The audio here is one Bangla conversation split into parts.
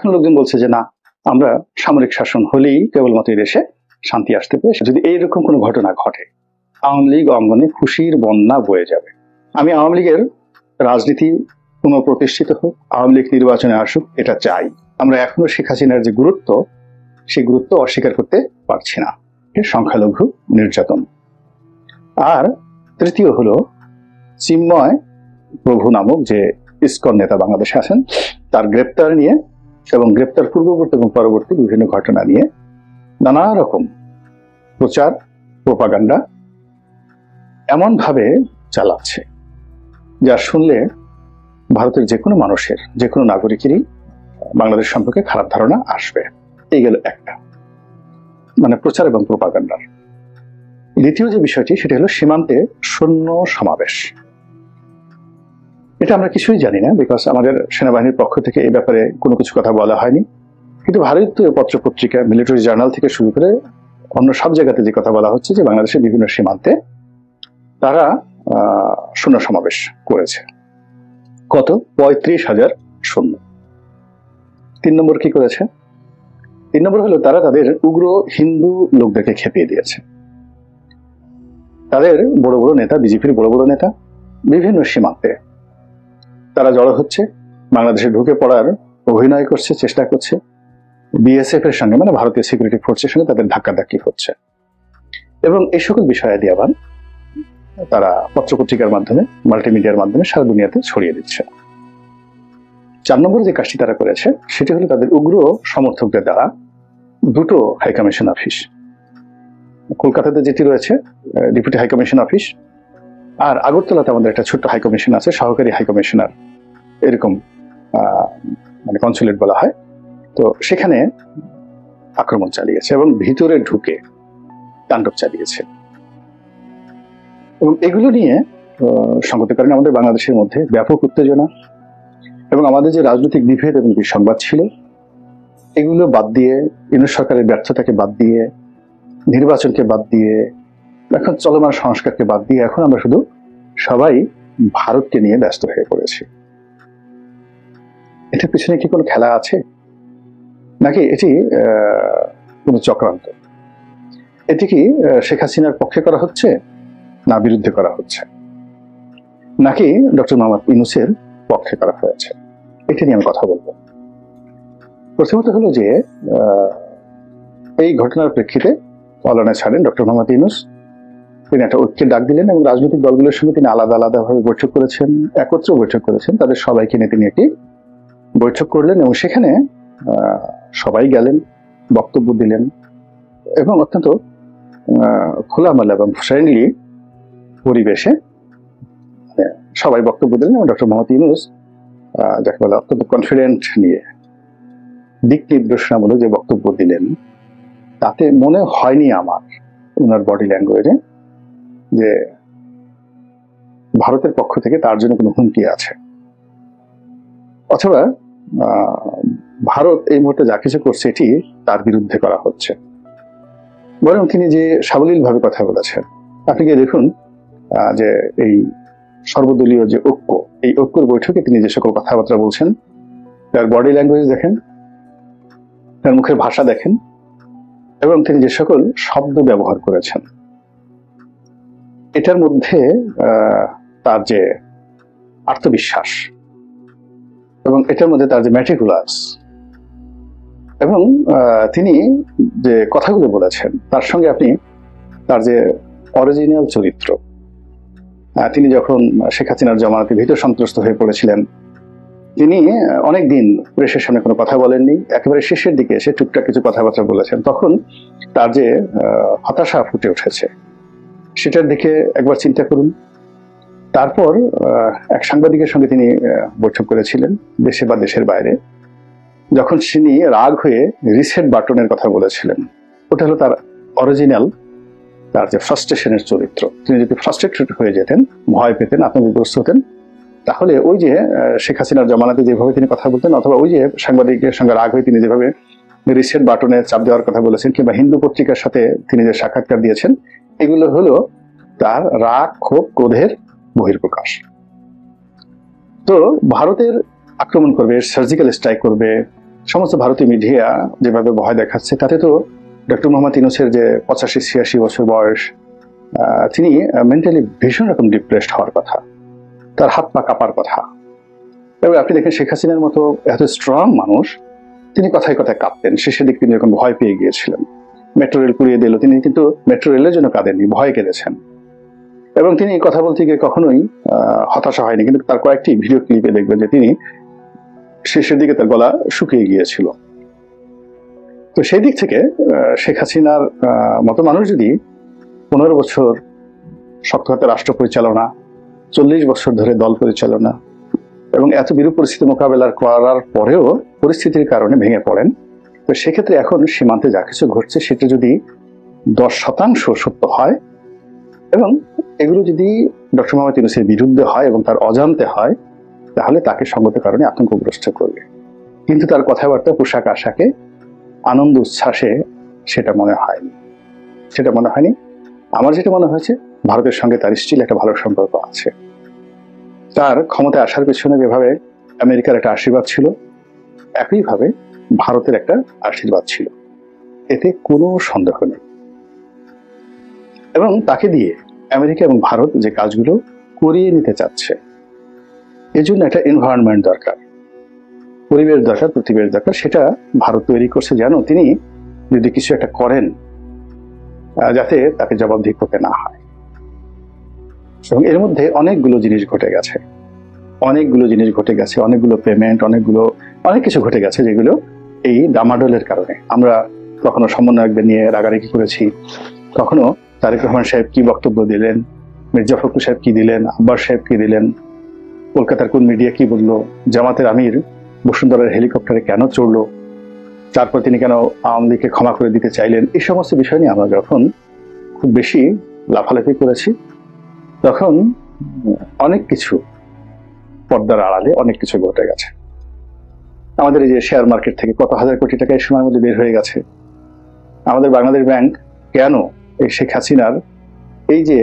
এখন লোকজন বলছে যে না, আমরা সামরিক শাসন হলেই কেবলমাত্র এই দেশে শান্তি আসতে পারে। যদি এইরকম কোনো ঘটনা ঘটে, আওয়ামী লীগ অঙ্গনে খুশির বন্যা বয়ে যাবে। আমি আওয়ামী লীগের রাজনীতি পুনঃপ্রতিষ্ঠিত হোক, আওয়ামী লীগ নির্বাচনে আসুক, এটা চাই। আমরা এখনো শেখ হাসিনার যে গুরুত্ব, সেই গুরুত্ব অস্বীকার করতে পারছি না। সংখ্যালঘু নির্যাতন। আর তৃতীয় হলো চিন্ময় প্রভু নামক যে ইসকন নেতা বাংলাদেশে আছেন, তার গ্রেপ্তার নিয়ে এবং গ্রেপ্তার পূর্ববর্তী এবং পরবর্তী বিভিন্ন ঘটনা নিয়ে নানা রকম প্রচার প্রোপাগান্ডা এমন ভাবে চালাচ্ছে, যা শুনলে ভারতের যে কোনো মানুষের, যে কোনো নাগরিকেরই বাংলাদেশ সম্পর্কে খারাপ ধারণা আসবে। এই গেল একটা, মানে প্রচার এবং প্রোপাগান্ডার। দ্বিতীয় যে বিষয়টি, সেটা হলো সীমান্তে সৈন্য সমাবেশ। এটা আমরা কিছুই জানি না, বিকজ আমাদের সেনাবাহিনীর পক্ষ থেকে এই ব্যাপারে কোনো কিছু কথা বলা হয়নি। কিন্তু ভারতীয় পত্র পত্রিকা, মিলিটারি জার্নাল থেকে শুরু করে অন্য সব জায়গাতে যে কথা বলা হচ্ছে যে বাংলাদেশের বিভিন্ন সীমান্তে তারা সৈন্য সমাবেশ করেছে। কত? 35,000 সৈন্য। 3 নম্বর কি করেছে? 3 নম্বর হলো তারা তাদের উগ্র হিন্দু লোকদেরকে খেপিয়ে দিয়েছে। তাদের বড় বড় নেতা, বিজেপির বড় বড় নেতা বিভিন্ন সীমান্তে তারা জড়ো হচ্ছে, বাংলাদেশে ঢুকে পড়ার অভিনয় করছে, চেষ্টা করছে। বিএসএফ এর সঙ্গে, মানে ভারতীয় সিকিউরিটি ফোর্সের সঙ্গে তাদের ধাক্কাধাক্কি হচ্ছে, এবং এই সকল বিষয়াদি আবার তারা পত্রপত্রিকার মাধ্যমে, মাল্টিমিডিয়ার মাধ্যমে সারা দুনিয়াতে ছড়িয়ে দিচ্ছে। 4 নম্বর যে কাজটি তারা করেছে, সেটি হলো তাদের উগ্র সমর্থকদের দ্বারা 2টো হাইকমিশন অফিস, কলকাতাতে যেটি রয়েছে ডেপুটি হাইকমিশন অফিস, আর আগরতলাতে আমাদের একটা ছোট্ট হাইকমিশন আছে, সহকারী হাইকমিশনার এরকম মানে কনসুলেট বলা হয়। তো সেখানে আক্রমণ চালিয়েছে এবং ভিতরে ঢুকে তাণ্ডব চালিয়েছে। এবং এগুলো নিয়ে সংগতের কারণে আমাদের বাংলাদেশের মধ্যে ব্যাপক উত্তেজনা, এবং আমাদের যে রাজনৈতিক বিভেদ এবং বিসংবাদ ছিল, এগুলো বাদ দিয়ে, ইউনূস সরকারের ব্যর্থতাকে বাদ দিয়ে, নির্বাচনকে বাদ দিয়ে, এখন চলমান সংস্কারকে বাদ দিয়ে এখন আমরা শুধু সবাই ভারতকে নিয়ে ব্যস্ত হয়ে পড়েছি। এটার পিছনে কি কোনো খেলা আছে, নাকি এটি কোনো চক্রান্ত? এটি কি শেখ হাসিনার পক্ষে করা হচ্ছে, না বিরুদ্ধে করা হচ্ছে, নাকি ডক্টর মোহাম্মদ ইউনূসের পক্ষে করা হয়েছে? এটা নিয়ে আমি কথা বলবো। প্রথমত হলো যে এই ঘটনার প্রেক্ষিতে পলায়নে ছাড়েন ডক্টর মোহাম্মদ ইউনূস। তিনি একটা ঐক্যের ডাক দিলেন এবং রাজনৈতিক দলগুলোর সঙ্গে তিনি আলাদা আলাদাভাবে বৈঠক করেছেন, একত্র বৈঠক করেছেন। তাদের সবাইকে নিয়ে তিনি একটি বৈঠক করলেন এবং সেখানে সবাই গেলেন, বক্তব্য দিলেন এবং অত্যন্ত খোলামেলা এবং ফ্রেন্ডলি পরিবেশে সবাই বক্তব্য দিলেন। এবং ডক্টর মোহাম্মদ ইউনূস যাকে বলে অত্যন্ত কনফিডেন্ট নিয়ে দিক নির্দেশনামূলক যে বক্তব্য দিলেন, তাতে মনে হয়নি আমার ওনার বডি ল্যাঙ্গুয়েজে যে ভারতের পক্ষ থেকে তার জন্য কোনো হুমকি আছে, অথবা ভারত এই মুহূর্তে যা কিছু করছে এটি তার বিরুদ্ধে করা হচ্ছে। বরং তিনি যে সাবলীল ভাবে কথা বলেছেন, আপনি গিয়ে দেখুন যে এই সর্বদলীয় যে ঐক্য, এই ঐক্যর বৈঠকে তিনি যে সকল কথাবার্তা বলছেন, তার বডি ল্যাঙ্গুয়েজ দেখেন, তার মুখের ভাষা দেখেন, এবং তিনি যে সকল শব্দ ব্যবহার করেছেন, এটার মধ্যে তার যে আত্মবিশ্বাস এবং এটার মধ্যে তার যে ম্যাটিকুলাস, এবং তিনি যে কথাগুলো বলেছেন তার সঙ্গে আপনি তার যে অরিজিনাল চরিত্র, তিনি যখন শেখ হাসিনার জামানাতে ভীত সন্ত্রস্ত হয়ে পড়েছিলেন, তিনি অনেকদিন প্রেসের সামনে কোনো কথা বলেননি। একেবারে শেষের দিকে এসে টুকটাক কিছু কথাবার্তা বলেছেন, তখন তার যে হতাশা ফুটে উঠেছে, সেটার দিকে একবার চিন্তা করুন। তারপর এক সাংবাদিকের সঙ্গে তিনি বৈঠক করেছিলেন দেশে বা দেশের বাইরে, যখন তিনি রাগ হয়ে রিসেট বাটনের কথা বলেছিলেন, ওটা হলো তার অরিজিনাল, তার যে ফ্রাস্ট্রেশনের চরিত্র। তিনি যদি ফ্রাস্ট্রেটেড হয়ে যেতেন, ভয় পেতেন, আতঙ্কগ্রস্ত হতেন, তাহলে ওই যে শেখ হাসিনার জমানাতে যেভাবে তিনি কথা বলতেন, অথবা ওই যে সাংবাদিকের সঙ্গে রাগ হয়ে তিনি যেভাবে রিসেট বাটনে চাপ দেওয়ার কথা বলেছেন, কিংবা হিন্দু পত্রিকার সাথে তিনি যে সাক্ষাৎকার দিয়েছেন, এগুলো হলো তার রাগ, ক্ষোভ, ক্রোধের বহির্প্রকাশ। তো ভারতের আক্রমণ করবে, সার্জিক্যাল স্ট্রাইক করবে, সমস্ত ভারতীয় মিডিয়া যেভাবে ভয় দেখাচ্ছে, তাতে তো ডক্টর মোহাম্মদ ইউনূসের যে 85-86 বছর বয়স, তিনি মেন্টালি ভীষণ রকম ডিপ্রেসড হওয়ার কথা, তার হাত পা কাঁপার কথা। এবং আপনি দেখেন শেখ হাসিনার মতো এত স্ট্রং মানুষ, তিনি কথায় কথায় কাঁপতেন। শেষের দিক তিনি যখন ভয় পেয়ে গিয়েছিলেন, মেট্রো রেল পুড়িয়ে দিল, তিনি কিন্তু মেট্রো রেলের জন্য কাঁদেননি, ভয় কেঁদেছেন। এবং তিনি কথা বলতে গিয়ে কখনোই হতাশা হয়নি, কিন্তু তার কয়েকটি ভিডিও ক্লিপে দেখবেন যে তিনি শেষের দিকে তার গলা শুকিয়ে গিয়েছিল। তো সেই দিক থেকে শেখ হাসিনার মতো মানুষ যদি 15 বছর শক্ত হাতে রাষ্ট্র পরিচালনা, 40 বছর ধরে দল পরিচালনা এবং এত বিরূপ পরিস্থিতি মোকাবেলা করার পরেও পরিস্থিতির কারণে ভেঙে পড়েন, তো সেক্ষেত্রে এখন সীমান্তে যা কিছু ঘটছে সেটা যদি 10% সত্য হয় এবং এগুলো যদি ডক্টর মোহাম্মদ ইউনূসের বিরুদ্ধে হয় এবং তার অজান্তে হয়, তাহলে তাকে সঙ্গত কারণে আতঙ্কগ্রস্ত করবে। কিন্তু তার কথাবার্তা, পোশাক আশাকে, আনন্দ উচ্ছ্বাসে সেটা মনে হয়নি। আমার যেটা মনে হয়েছে, ভারতের সঙ্গে তার স্টিল একটা ভালো সম্পর্ক আছে। তার ক্ষমতায় আসার পেছনে যেভাবে আমেরিকার একটা আশীর্বাদ ছিল, একইভাবে ভারতের একটা আশীর্বাদ ছিল, এতে কোনো সন্দেহ নেই। এবং তাকে দিয়ে আমেরিকা এবং ভারত যে কাজগুলো করিয়ে নিতে চাচ্ছে, এজন্য একটা এনভায়রনমেন্ট দরকার, পরিবেশ দরকার, প্রতিবেশ দরকার। সেটা ভারত তৈরি করছে যেন তিনি যদি কিছু একটা করেন, যাতে তাকে জবাবদিহি করতে না হয়। এবং এর মধ্যে অনেকগুলো জিনিস ঘটে গেছে, অনেকগুলো পেমেন্ট, অনেক কিছু ঘটে গেছে, যেগুলো এই ডামাডোলের কারণে। আমরা কখনো সমন্বয়কদের নিয়ে রাগারাগি করেছি, কখনো তারেক রহমান সাহেব কি বক্তব্য দিলেন, মির্জা ফখরুল সাহেব কি দিলেন, আব্বাস সাহেব কি দিলেন, কলকাতার কোন মিডিয়া কি বললো, জামাতের আমির বসুন্ধরার হেলিকপ্টারে কেন চড়লো, তারপর তিনি কেন আওয়ামী লীগকে ক্ষমা করে দিতে চাইলেন, এই সমস্ত বিষয় নিয়ে আমরা যখন খুব বেশি লাফালাফি করেছি, তখন অনেক কিছু পর্দার আড়ালে অনেক কিছু ঘটে গেছে। আমাদের এই যে শেয়ার মার্কেট থেকে কত হাজার কোটি টাকা এই সময়ের মধ্যে বের হয়ে গেছে। আমাদের বাংলাদেশ ব্যাংক কেন এই শেখ হাসিনার এই যে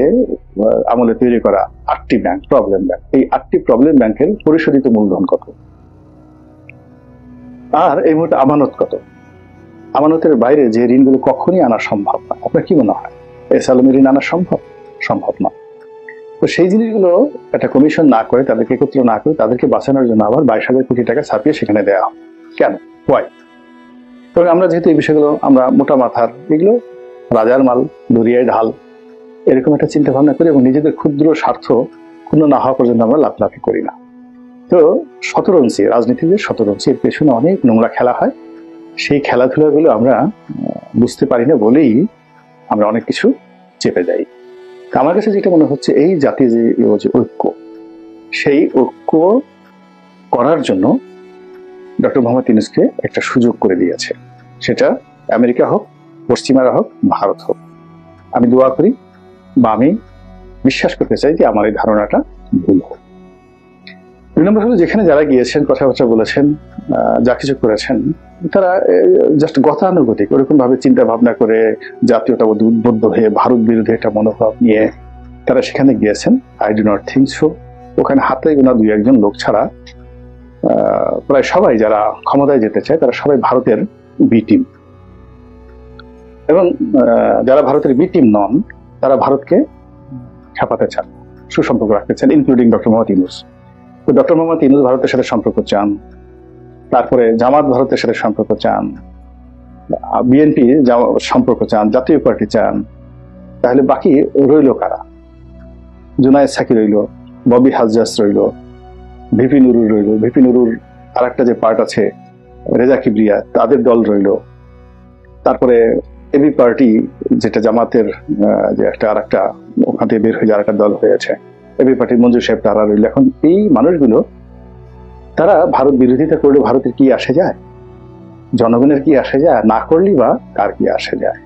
আমলে তৈরি করা 8টি ব্যাংক, প্রবলেম ব্যাংক, এই 8টি প্রবলেম ব্যাংকের পরিশোধিত মূলধন কত, আর এই মুহূর্তে আমানত কত? আমানতের বাইরে যে ঋণগুলো কখনই আনা সম্ভব না, আপনার কি মনে হয় এসআলমি ঋণ আনা সম্ভব না? তো সেই জিনিসগুলো একটা কমিশন না করে, তাদেরকে একত্র না করে, তাদেরকে বাঁচানোর জন্য আবার 22,000 কোটি টাকা ছাপিয়ে সেখানে দেওয়া হবে কেন? ওয়াই? এবং আমরা যেহেতু এই বিষয়গুলো আমরা মোটা মাথার, এগুলো রাজার মাল দরিয়ায় ঢাল, এরকম একটা চিন্তা ভাবনা করি এবং নিজেদের ক্ষুদ্র স্বার্থ ক্ষুণ্ণ না হওয়া পর্যন্ত আমরা লাফলাফি করি না। তো শতরঞ্চি, রাজনীতিতে শতরঞ্চি, এর পেছনে অনেক নোংরা খেলা হয়। সেই খেলাধুলাগুলো আমরা বুঝতে পারি না বলেই আমরা অনেক কিছু চেপে যাই। আমার কাছে যেটা মনে হচ্ছে, এই জাতীয় যে ঐক্য, সেই ঐক্য করার জন্য ডক্টর মোহাম্মদ ইউনূসকে একটা সুযোগ করে দিয়েছে। সেটা আমেরিকা হোক, পশ্চিমারা হোক, ভারত হোক। আমি দোয়া করি বা আমি বিশ্বাস করতে চাই যে আমার এই ধারণাটা ভুল হোক। 2 নম্বর হলো, যেখানে যারা গিয়েছেন, কথাবার্তা বলেছেন, যা কিছু করেছেন, তারা জাস্ট গতানুগতিক ওরকম ভাবে চিন্তা ভাবনা করে জাতীয়তাবাদ উদ্বুদ্ধ হয়ে ভারত বিরোধী একটা মনোভাব নিয়ে তারা সেখানে গিয়েছেন। I do not think so. ওখানে হাতে গোনা 2-1 লোক ছাড়া প্রায় সবাই যারা ক্ষমতায় যেতে চায় তারা সবাই ভারতের বি টিম, এবং যারা ভারতের বি টিম নন তারা ভারতকে ছাপাতে চান, সুসম্পর্ক রাখতে চান, ইনক্লুডিং ডক্টর মোহাম্মদ ইউনূস। তো ডক্টর মোহাম্মদ ইউনূস ভারতের সাথে সম্পর্ক চান, তারপরে জামাত ভারতের সাথে সম্পর্ক চান, বিএনপি সম্পর্ক চান, জাতীয় পার্টি চান। তাহলে বাকি রইল কারা? জুনায়েদ সাকি রইল, ববি হাজ্জাজ রইল, ভিপি নুরুর রইল, ভিপি নুরুর আর একটা যে পার্ট আছে রেজা কিবরিয়া, তাদের দল রইল, তারপরে এবি পার্টি যেটা জামাতের যে একটা আর একটা ওখান থেকে বের হয়ে যাওয়ার একটা দল হয়েছে, এবি পার্টির মঞ্জুর সাহেব তারা রইল। এখন এই মানুষগুলো তারা ভারত বিরোধিতা করলে ভারতের কি আসে যায়? জনগণের কি আসে যায়? না করলেই বা কার কি আসে যায়?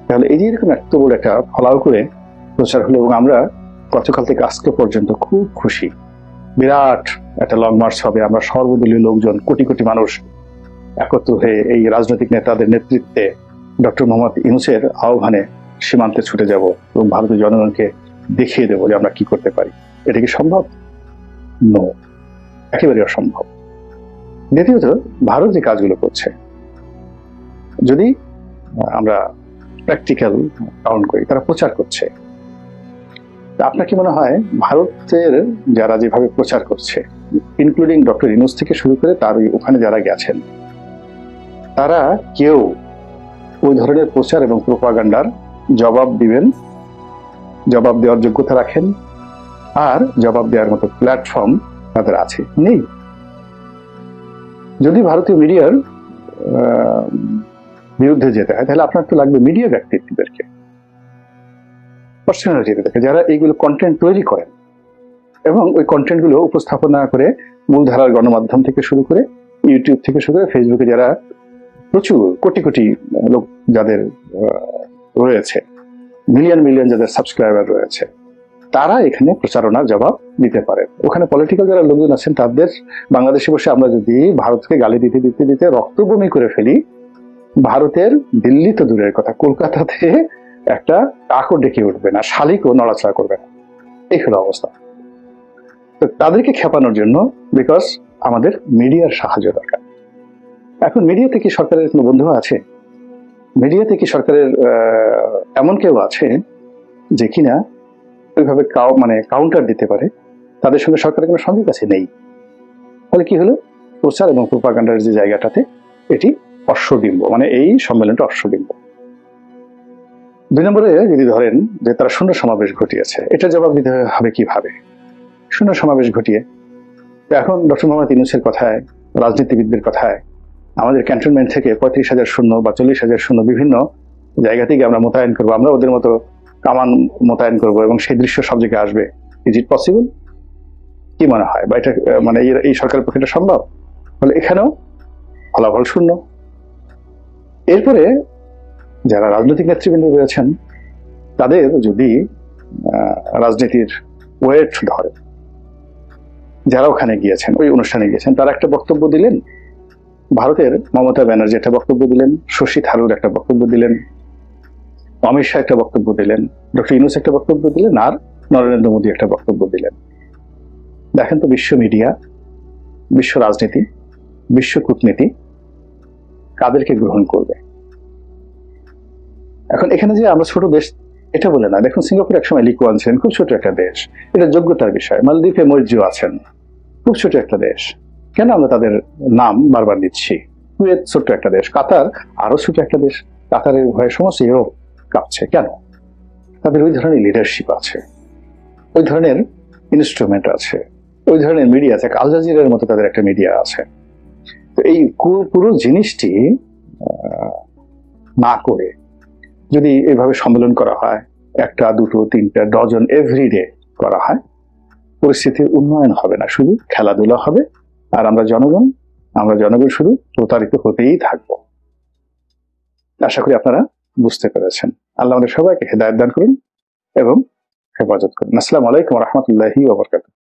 তাহলে এই যে এরকম এত বড় একটা ফলাও করে প্রচার হলো, এবং আমরা গতকাল থেকে আজকে পর্যন্ত খুব খুশি। বিরাট একটা লং মার্চ হবে, আমরা সর্বদলীয় লোকজন, কোটি কোটি মানুষ একত্র হয়ে এই রাজনৈতিক নেতাদের নেতৃত্বে ডক্টর মোহাম্মদ ইউনূসের আহ্বানে সীমান্তে ছুটে যাব এবং ভারতীয় জনগণকে দেখিয়ে দেবো যে আমরা কি করতে পারি। এটা কি সম্ভব? নো, একেবারে অসম্ভব। দ্বিতীয়ত, ভারত যে কাজগুলো করছে, যদি আমরা প্র্যাকটিক্যাল কাউন্ট করি, তারা প্রচার করছে। আপনার কি মনে হয় ভারতের যারা যেভাবে প্রচার করছে, ইনক্লুডিং ডক্টর ইউনূস থেকে শুরু করে তার ওখানে যারা গেছেন, তারা কেউ ওই ধরনের প্রচার এবং প্রোপাগান্ডার জবাব দিবেন, জবাব দেওয়ার যোগ্যতা রাখেন, আর জবাব দেওয়ার মতো প্ল্যাটফর্ম তাদের আছে? নেই। যদি ভারতীয় মিডিয়ার বিরুদ্ধে যেতে হয়, তাহলে আপনার তো লাগবে মিডিয়া ব্যক্তিত্বদেরকে, পার্সোনালিটিদেরকে, যারা এইগুলো কন্টেন্ট তৈরি করেন এবং ওই কন্টেন্টগুলো উপস্থাপনা করে মূলধারার গণমাধ্যম থেকে শুরু করে ইউটিউব থেকে শুরু করে ফেসবুকে যারা প্রচুর কোটি কোটি লোক যাদের রয়েছে, মিলিয়ন মিলিয়ন যাদের সাবস্ক্রাইবার রয়েছে, তারা এখানে প্রচারণার জবাব দিতে পারেন। ওখানে পলিটিক্যাল যারা লোকজন আছেন, তাদের বাংলাদেশে বসে আমরা যদি ভারতকে গালি দিতে দিতে দিতে রক্তবমি করে ফেলি, ভারতের দিল্লি তো দূরের কথা, কলকাতাতে একটা কাকও ডেকে উঠবে না, শালিকও নড়াচড়া করবে না। এই হলো অবস্থা। তো তাদেরকে খেপানোর জন্য বিকজ আমাদের মিডিয়ার সাহায্য দরকার। এখন মিডিয়াতে কি সরকারের কোনো বন্ধু আছে? মিডিয়াতে কি সরকারের এমন কেউ আছে যে কিনা ওইভাবে কাউন্টার দিতে পারে? তাদের সঙ্গে সরকারের কোনো সংযোগ আছে? নেই। ফলে কি হলো, প্রচার এবং প্রোপাগান্ডার যে জায়গাটাতে এটি অশ্বডিম্ব, এই সম্মেলনটা অশ্বডিম্ব। 2 নম্বরে যদি ধরেন যে তারা শূন্য সমাবেশ ঘটিয়েছে, এটা জবাব দিতে হবে কিভাবে? শূন্য সমাবেশ ঘটিয়ে এখন ডক্টর মোহাম্মদ ইউনূসের কথায়, রাজনীতিবিদদের কথায় আমাদের ক্যান্টনমেন্ট থেকে 35,000 সৈন্য বা 40,000 সৈন্য বিভিন্ন জায়গা থেকে আমরা মোতায়েন করবো, আমরা ওদের মতো কামান মোতায়েন করবো এবং সেই দৃশ্য সব জায়গায় আসবে। Is it possible? কি মনে হয়? বা এটা এই সরকারের পক্ষে এটা সম্ভব? ফলে এখানেও ফলাফল শূন্য। এরপরে যারা রাজনৈতিক নেতৃবৃন্দ রয়েছেন, তাদের যদি রাজনীতির ওয়েট ধরে, যারা ওখানে গিয়েছেন, ওই অনুষ্ঠানে গিয়েছেন, তারা একটা বক্তব্য দিলেন, ভারতের মমতা ব্যানার্জি একটা বক্তব্য দিলেন, শশী থারুর একটা বক্তব্য দিলেন, অমিত শাহ একটা বক্তব্য দিলেন, ডক্টর ইউনূস একটা বক্তব্য দিলেন, আর নরেন্দ্র মোদী একটা বক্তব্য দিলেন। দেখেন তো বিশ্ব মিডিয়া, বিশ্ব রাজনীতি, বিশ্ব কূটনীতি কাদেরকে গ্রহণ করবে? এখন এখানে যে আমরা ছোট দেশ এটা বলে না। দেখুন, সিঙ্গাপুর একসময় লি কুয়ান ছিলেন, খুব ছোট একটা দেশ, এটা যোগ্যতার বিষয়। মালদ্বীপে মৈত্রীও আছেন, খুব ছোট একটা দেশ। কেন আমরা তাদের নাম বারবার নিচ্ছি? কুয়েত ছোট্ট একটা দেশ, কাতার আরো ছোট একটা দেশ, কাতারের ভয়ে সমস্ত ইউরোপ কাঁপছে। কেন? তাদের ওই ধরনের লিডারশিপ আছে, ওই ধরনের ইনস্ট্রুমেন্ট আছে, ওই ধরনের মিডিয়া আছে। আল জাজিরার মতো তাদের একটা মিডিয়া আছে। তো এই পুরো জিনিসটি না করে যদি এইভাবে সম্মেলন করা হয়, 1টা 2টো 3টা ডজন এভরিডে করা হয়, পরিস্থিতির উন্নয়ন হবে না, শুধু খেলাধুলা হবে। আর আমরা জনগণ শুধু প্রতারিত হতেই থাকবো। আশা করি আপনারা বুঝতে পেরেছেন। আল্লাহ আমাদের সবাইকে হেদায়েত দান করুন এবং হেফাজত করুন। আসসালামু আলাইকুম ওয়া রাহমাতুল্লাহি ওয়া বারাকাতুহু।